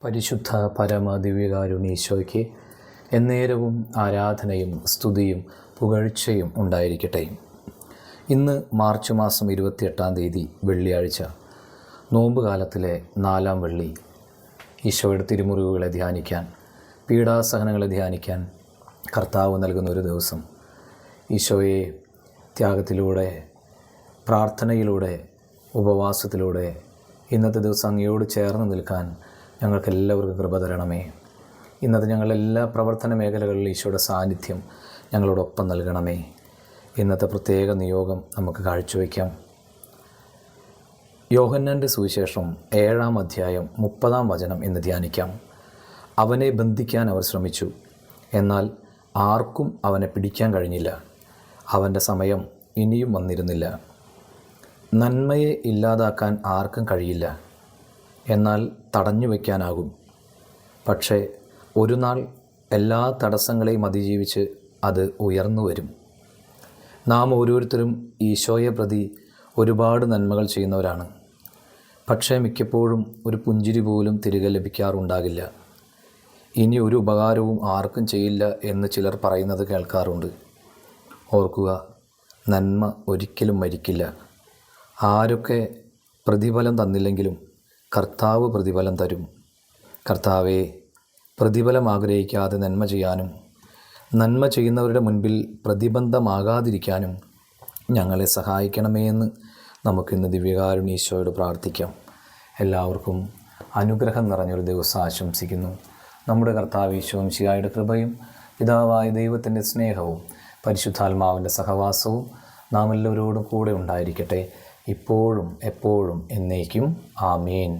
പരിശുദ്ധ പരമ ദിവ്യകാരുണ്യ എന്നേരവും ആരാധനയും സ്തുതിയും പുകഴ്ചയും ഉണ്ടായിരിക്കട്ടെ. ഇന്ന് മാർച്ച് മാസം 28 വെള്ളിയാഴ്ച, നോമ്പുകാലത്തിലെ 4-ാം വെള്ളി. ഈശോയുടെ തിരുമുറിവുകളെ ധ്യാനിക്കാൻ, പീഡാസഹനങ്ങളെ ധ്യാനിക്കാൻ കർത്താവ് നൽകുന്ന ഒരു ദിവസം. ഈശോയെ ത്യാഗത്തിലൂടെ, പ്രാർത്ഥനയിലൂടെ, ഉപവാസത്തിലൂടെ ഇന്നത്തെ ദിവസം അങ്ങയോട് ചേർന്ന് നിൽക്കാൻ ഞങ്ങൾക്കെല്ലാവർക്കും കൃപ തരണമേ. ഇന്നത്തെ ഞങ്ങളെല്ലാ പ്രവർത്തന മേഖലകളിലും ഈശോയുടെ സാന്നിധ്യം ഞങ്ങളോടൊപ്പം നൽകണമേ. ഇന്നത്തെ പ്രത്യേക നിയോഗം നമുക്ക് കാഴ്ചവയ്ക്കാം. യോഹന്നാൻ്റെ സുവിശേഷം 7-ാം അധ്യായം 30-ാം വചനം എന്ന് ധ്യാനിക്കാം. അവനെ ബന്ധിക്കാൻ അവർ ശ്രമിച്ചു, എന്നാൽ ആർക്കും അവനെ പിടിക്കാൻ കഴിഞ്ഞില്ല. അവൻ്റെ സമയം ഇനിയും വന്നിരുന്നില്ല. നന്മയെ ഇല്ലാതാക്കാൻ ആർക്കും കഴിയില്ല, എന്നാൽ തടഞ്ഞു വയ്ക്കാനാകും. പക്ഷേ ഒരു നാൾ എല്ലാ തടസ്സങ്ങളെയും അതിജീവിച്ച് അത് ഉയർന്നു വരും. നാം ഓരോരുത്തരും ഈശോയെ പ്രതി ഒരുപാട് നന്മകൾ ചെയ്യുന്നവരാണ്. പക്ഷേ മിക്കപ്പോഴും ഒരു പുഞ്ചിരി പോലും തിരികെ ലഭിക്കാറുണ്ടാകില്ല. ഇനി ഒരു ഉപകാരവും ആർക്കും ചെയ്യില്ല എന്ന് ചിലർ പറയുന്നത് കേൾക്കാറുണ്ട്. ഓർക്കുക, നന്മ ഒരിക്കലും മരിക്കില്ല. ആരൊക്കെ പ്രതിഫലം തന്നില്ലെങ്കിലും കർത്താവ് പ്രതിഫലം തരും. കർത്താവെ, പ്രതിഫലം ആഗ്രഹിക്കാതെ നന്മ ചെയ്യാനും നന്മ ചെയ്യുന്നവരുടെ മുൻപിൽ പ്രതിബന്ധമാകാതിരിക്കാനും ഞങ്ങളെ സഹായിക്കണമേ എന്ന് നമുക്കിന്ന് ദിവ്യകാരുണ്യ ഈശോയോട് പ്രാർത്ഥിക്കാം. എല്ലാവർക്കും അനുഗ്രഹം നിറഞ്ഞൊരു ദിവസം ആശംസിക്കുന്നു. നമ്മുടെ കർത്താവ് ഈശോ മിശിഹായുടെ കൃപയും പിതാവായ ദൈവത്തിൻ്റെ സ്നേഹവും പരിശുദ്ധാത്മാവിൻ്റെ സഹവാസവും നാം എല്ലാവരോടും കൂടെ ഉണ്ടായിരിക്കട്ടെ, ഇപ്പോഴും എപ്പോഴും എന്നേക്കും. ആമേൻ.